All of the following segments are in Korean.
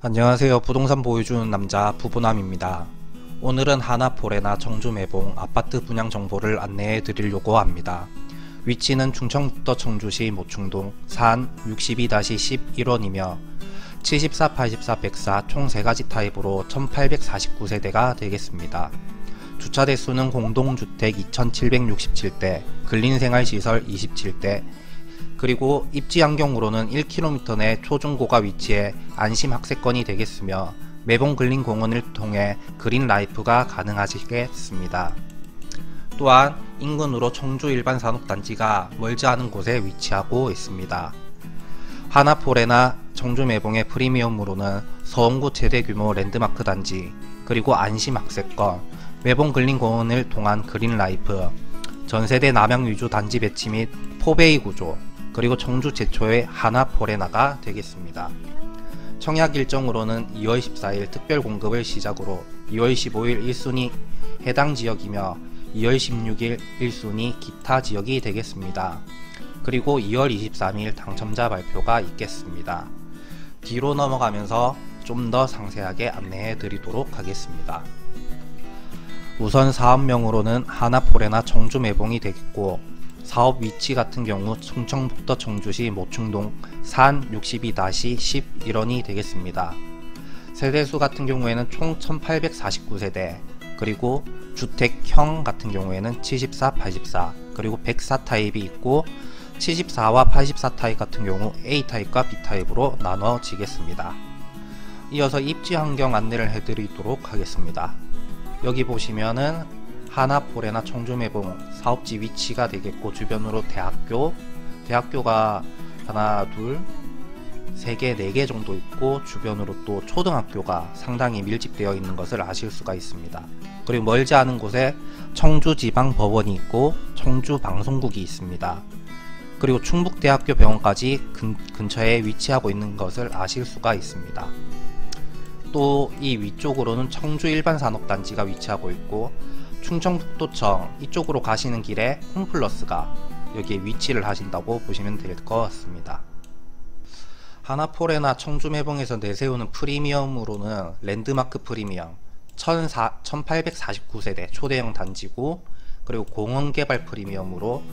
안녕하세요. 부동산 보여주는 남자 부부남입니다. 오늘은 하나포레나 청주매봉 아파트 분양 정보를 안내해 드리려고 합니다. 위치는 충청북도 청주시 모충동 산 62-11원이며 74, 84, 104 총 3가지 타입으로 1849세대가 되겠습니다. 주차 대수는 공동주택 2767대, 근린생활시설 27대, 그리고 입지 환경으로는 1km 내 초중고가 위치해 안심학세권이 되겠으며 매봉 근린공원을 통해 그린라이프가 가능하시겠습니다. 또한 인근으로 청주 일반산업단지가 멀지 않은 곳에 위치하고 있습니다. 하나포레나 청주매봉의 프리미엄으로는 서원구 최대규모 랜드마크 단지, 그리고 안심학세권, 매봉 근린공원을 통한 그린라이프, 전세대 남양 위주 단지 배치 및 포베이 구조, 그리고 청주 최초의 하나포레나가 되겠습니다. 청약 일정으로는 2월 14일 특별 공급을 시작으로 2월 15일 1순위 해당 지역이며 2월 16일 1순위 기타 지역이 되겠습니다. 그리고 2월 23일 당첨자 발표가 있겠습니다. 뒤로 넘어가면서 좀 더 상세하게 안내해 드리도록 하겠습니다. 우선 사업명으로는 하나포레나 청주매봉이 되겠고, 사업 위치 같은 경우 충청북도 청주시 모충동 산 62-11원이 되겠습니다. 세대수 같은 경우에는 총 1849세대, 그리고 주택형 같은 경우에는 74, 84, 그리고 104 타입이 있고 74와 84 타입 같은 경우 A타입과 B타입으로 나눠지겠습니다. 이어서 입지 환경 안내를 해드리도록 하겠습니다. 여기 보시면은 하나포레나 청주매봉 사업지 위치가 되겠고, 주변으로 대학교가 하나, 둘, 3개, 4개 정도 있고, 주변으로 또 초등학교가 상당히 밀집되어 있는 것을 아실 수가 있습니다. 그리고 멀지 않은 곳에 청주지방법원이 있고 청주방송국이 있습니다. 그리고 충북대학교 병원까지 근처에 위치하고 있는 것을 아실 수가 있습니다. 또 이 위쪽으로는 청주 일반산업단지가 위치하고 있고, 충청북도청 이쪽으로 가시는 길에 홈플러스가 여기에 위치를 하신다고 보시면 될 것 같습니다. 하나포레나 청주매봉에서 내세우는 프리미엄으로는 랜드마크 프리미엄 1849세대 초대형 단지고, 그리고 공원개발 프리미엄으로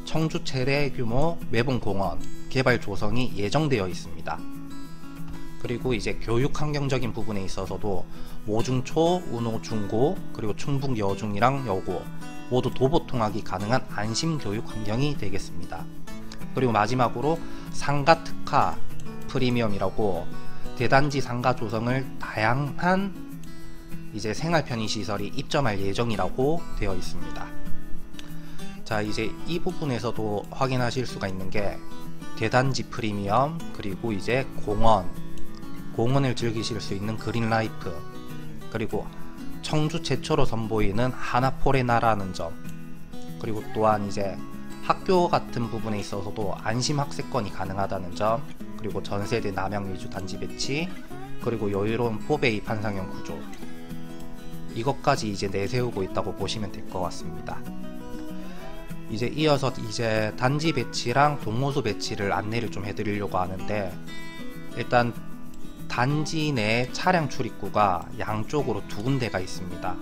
청주 최대 규모 매봉공원 개발 조성이 예정되어 있습니다. 그리고 이제 교육 환경적인 부분에 있어서도 모중초, 운호중고, 그리고 충북 여중이랑 여고 모두 도보 통학이 가능한 안심교육 환경이 되겠습니다. 그리고 마지막으로 상가 특화 프리미엄이라고 대단지 상가 조성을 다양한 이제 생활 편의 시설이 입점할 예정이라고 되어 있습니다. 자, 이제 이 부분에서도 확인하실 수가 있는 게 대단지 프리미엄, 그리고 이제 공원을 즐기실 수 있는 그린라이프, 그리고 청주 최초로 선보이는 하나포레나라는 점, 그리고 또한 이제 학교 같은 부분에 있어서도 안심학세권이 가능하다는 점, 그리고 전세대 남양 위주 단지 배치, 그리고 여유로운 포베이 판상형 구조, 이것까지 이제 내세우고 있다고 보시면 될 것 같습니다. 이제 이어서 이제 단지 배치랑 동호수 배치를 안내를 좀 해드리려고 하는데, 일단 단지 내 차량 출입구가 양쪽으로 2군데가 있습니다.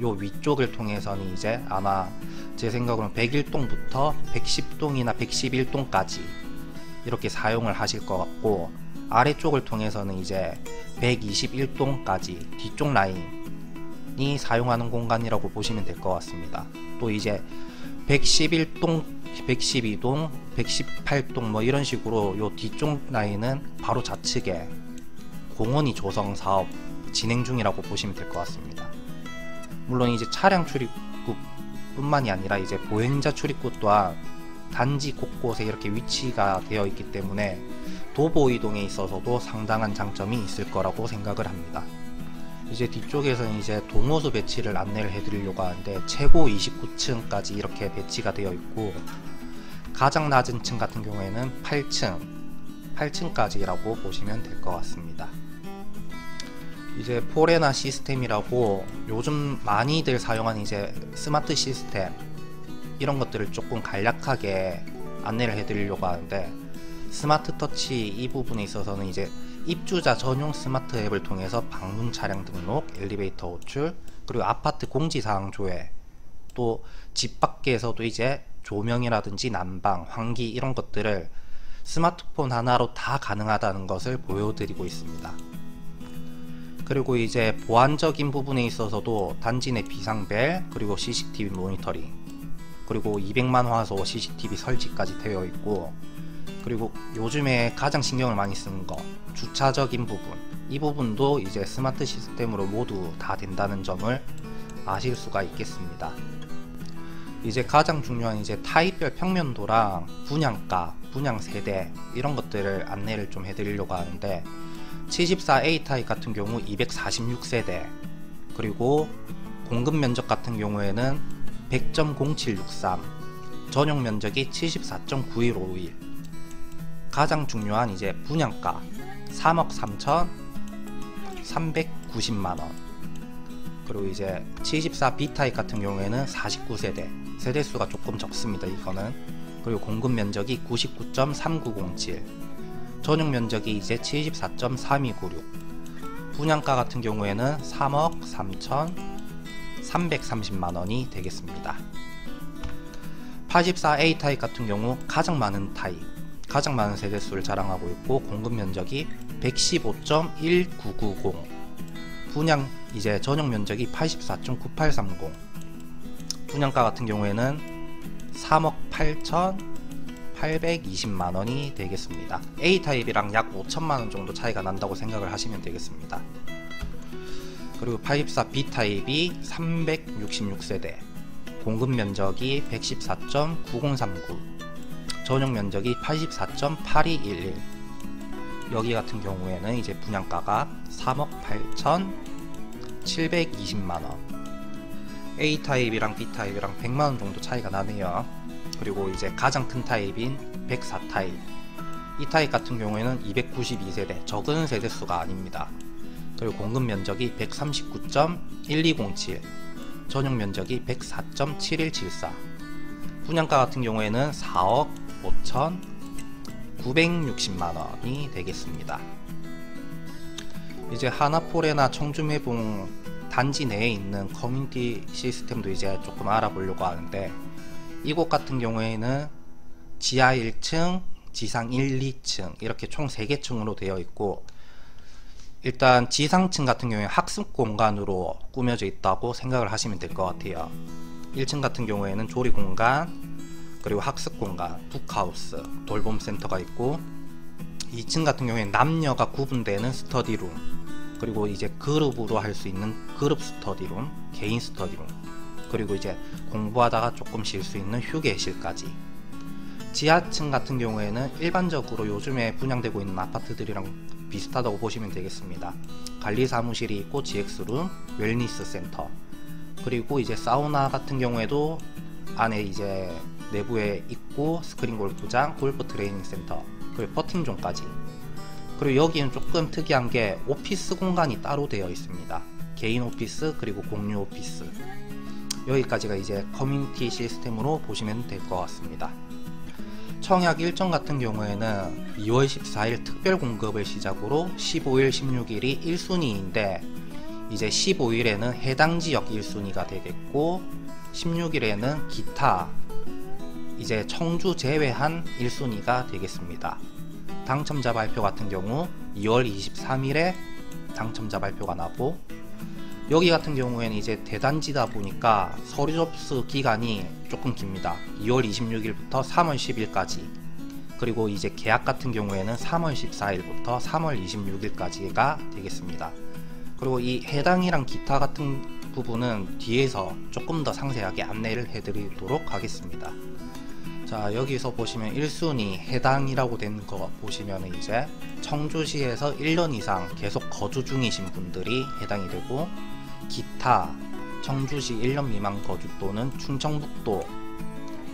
요 위쪽을 통해서는 이제 아마 제 생각으로는 101동부터 110동이나 111동까지 이렇게 사용을 하실 것 같고, 아래쪽을 통해서는 이제 121동까지 뒤쪽 라인이 사용하는 공간이라고 보시면 될 것 같습니다. 또 이제 111동, 112동, 118동 뭐 이런 식으로 요 뒤쪽 라인은 바로 좌측에 공원이 조성 사업 진행 중이라고 보시면 될 것 같습니다. 물론 이제 차량 출입구 뿐만이 아니라 이제 보행자 출입구 또한 단지 곳곳에 이렇게 위치가 되어 있기 때문에 도보 이동에 있어서도 상당한 장점이 있을 거라고 생각을 합니다. 이제 뒤쪽에서는 이제 동호수 배치를 안내를 해드리려고 하는데, 최고 29층까지 이렇게 배치가 되어 있고, 가장 낮은 층 같은 경우에는 8층까지라고 보시면 될 것 같습니다. 이제 포레나 시스템이라고 요즘 많이들 사용하는 이제 스마트 시스템, 이런 것들을 조금 간략하게 안내를 해드리려고 하는데, 스마트 터치 이 부분에 있어서는 이제 입주자 전용 스마트 앱을 통해서 방문 차량 등록, 엘리베이터 호출, 그리고 아파트 공지사항 조회, 또 집 밖에서도 이제 조명이라든지 난방, 환기 이런 것들을 스마트폰 하나로 다 가능하다는 것을 보여드리고 있습니다. 그리고 이제 보안적인 부분에 있어서도 단지 내 비상벨, 그리고 CCTV 모니터링, 그리고 200만 화소 CCTV 설치까지 되어 있고, 그리고 요즘에 가장 신경을 많이 쓰는 거 주차적인 부분, 이 부분도 이제 스마트 시스템으로 모두 다 된다는 점을 아실 수가 있겠습니다. 이제 가장 중요한 이제 타입별 평면도랑 분양가, 분양 세대 이런 것들을 안내를 좀 해드리려고 하는데, 74A 타입 같은 경우 246세대, 그리고 공급 면적 같은 경우에는 100.0763, 전용 면적이 74.9151. 가장 중요한 이제 분양가 3억 3,390만원. 그리고 이제 74B 타입 같은 경우에는 49세대, 세대수가 조금 적습니다 이거는. 그리고 공급 면적이 99.3907, 전용 면적이 이제 74.3296. 분양가 같은 경우에는 3억 3,330만원이 되겠습니다. 84A 타입 같은 경우 가장 많은 타입, 가장 많은 세대수를 자랑하고 있고, 공급 면적이 115.1990, 분양 이제 전용 면적이 84.9830, 분양가 같은 경우에는 3억 8,820만원이 되겠습니다. A 타입이랑 약 5천만원 정도 차이가 난다고 생각을 하시면 되겠습니다. 그리고 84B 타입이 366세대, 공급 면적이 114.9039, 전용 면적이 84.8211. 여기 같은 경우에는 이제 분양가가 3억 8,720만원. A 타입이랑 B 타입이랑 100만원 정도 차이가 나네요. 그리고 이제 가장 큰 타입인 104 타입, 이 타입 같은 경우에는 292세대, 적은 세대수가 아닙니다. 그리고 공급 면적이 139.1207, 전용 면적이 104.7174, 분양가 같은 경우에는 4억 5,960만원이 되겠습니다. 이제 하나포레나 청주매봉 단지 내에 있는 커뮤니티 시스템도 이제 조금 알아보려고 하는데, 이곳 같은 경우에는 지하 1층, 지상 1, 2층 이렇게 총 3개 층으로 되어 있고, 일단 지상층 같은 경우에 학습 공간으로 꾸며져 있다고 생각을 하시면 될 것 같아요. 1층 같은 경우에는 조리 공간, 그리고 학습 공간, 북하우스, 돌봄 센터가 있고, 2층 같은 경우에는 남녀가 구분되는 스터디룸, 그리고 이제 그룹으로 할 수 있는 그룹 스터디룸, 개인 스터디룸, 그리고 이제 공부하다가 조금 쉴 수 있는 휴게실까지. 지하층 같은 경우에는 일반적으로 요즘에 분양되고 있는 아파트들이랑 비슷하다고 보시면 되겠습니다. 관리사무실이 있고 GX룸, 웰니스 센터, 그리고 이제 사우나 같은 경우에도 안에 이제 내부에 있고, 스크린 골프장, 골프 트레이닝 센터, 그리고 퍼팅존까지. 그리고 여기는 조금 특이한 게 오피스 공간이 따로 되어 있습니다. 개인 오피스, 그리고 공유 오피스. 여기까지가 이제 커뮤니티 시스템으로 보시면 될 것 같습니다. 청약 일정 같은 경우에는 2월 14일 특별 공급을 시작으로 15일, 16일이 1순위인데, 이제 15일에는 해당 지역 1순위가 되겠고, 16일에는 기타, 이제 청주 제외한 1순위가 되겠습니다. 당첨자 발표 같은 경우 2월 23일에 당첨자 발표가 나고, 여기 같은 경우에는 이제 대단지다 보니까 서류 접수 기간이 조금 깁니다. 2월 26일부터 3월 10일까지. 그리고 이제 계약 같은 경우에는 3월 14일부터 3월 26일까지가 되겠습니다. 그리고 이 해당이랑 기타 같은 부분은 뒤에서 조금 더 상세하게 안내를 해드리도록 하겠습니다. 자, 여기서 보시면 1순위 해당이라고 된 거 보시면 이제 청주시에서 1년 이상 계속 거주 중이신 분들이 해당이 되고, 기타 청주시 1년 미만 거주 또는 충청북도,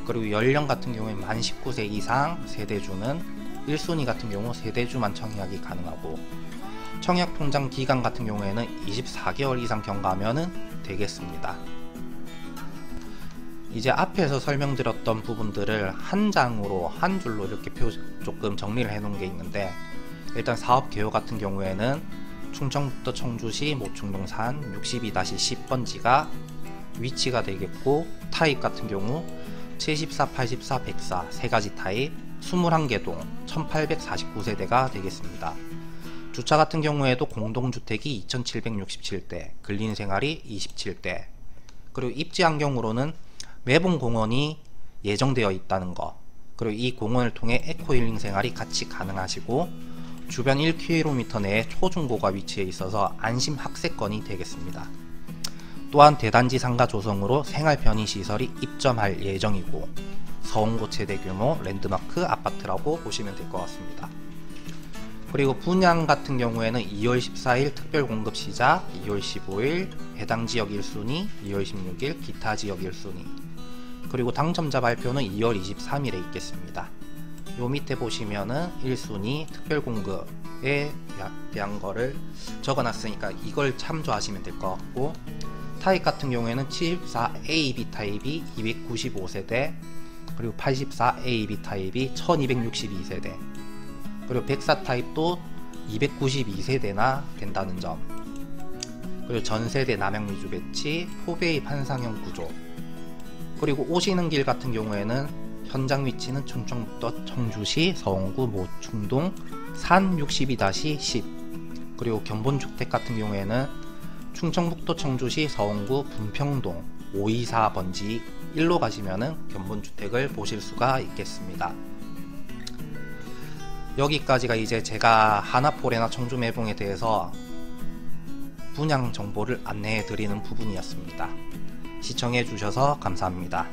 그리고 연령 같은 경우에 만 19세 이상 세대주는 1순위 같은 경우 세대주만 청약이 가능하고, 청약 통장 기간 같은 경우에는 24개월 이상 경과하면 되겠습니다. 이제 앞에서 설명드렸던 부분들을 한 장으로 한 줄로 이렇게 조금 정리를 해 놓은 게 있는데, 일단 사업 개요 같은 경우에는 충청북도 청주시 모충동산 62-10번지가 위치가 되겠고, 타입 같은 경우 74, 84, 104 세가지 타입 21개 동 1849세대가 되겠습니다. 주차 같은 경우에도 공동주택이 2767대, 근린생활이 27대, 그리고 입지 환경으로는 매봉공원이 예정되어 있다는 거, 그리고 이 공원을 통해 에코힐링 생활이 같이 가능하시고, 주변 1km 내에 초중고가 위치해 있어서 안심 학세권이 되겠습니다. 또한 대단지 상가 조성으로 생활 편의시설이 입점할 예정이고, 서원고 최대 규모 랜드마크 아파트라고 보시면 될 것 같습니다. 그리고 분양 같은 경우에는 2월 14일 특별 공급 시작, 2월 15일 해당 지역 1순위, 2월 16일 기타 지역 1순위, 그리고 당첨자 발표는 2월 23일에 있겠습니다. 요 밑에 보시면은 1순위 특별 공급에 대한 거를 적어 놨으니까 이걸 참조하시면 될 것 같고, 타입 같은 경우에는 74AB 타입이 295세대, 그리고 84AB 타입이 1262세대, 그리고 104 타입도 292세대나 된다는 점, 그리고 전세대 남양유주 배치, 포베이 판상형 구조, 그리고 오시는 길 같은 경우에는 현장 위치는 충청북도 청주시 서원구 모충동 산 62-10, 그리고 견본주택 같은 경우에는 충청북도 청주시 서원구 분평동 524번지 1로 가시면은 견본주택을 보실 수가 있겠습니다. 여기까지가 이제 제가 하나포레나 청주매봉에 대해서 분양 정보를 안내해 드리는 부분이었습니다. 시청해 주셔서 감사합니다.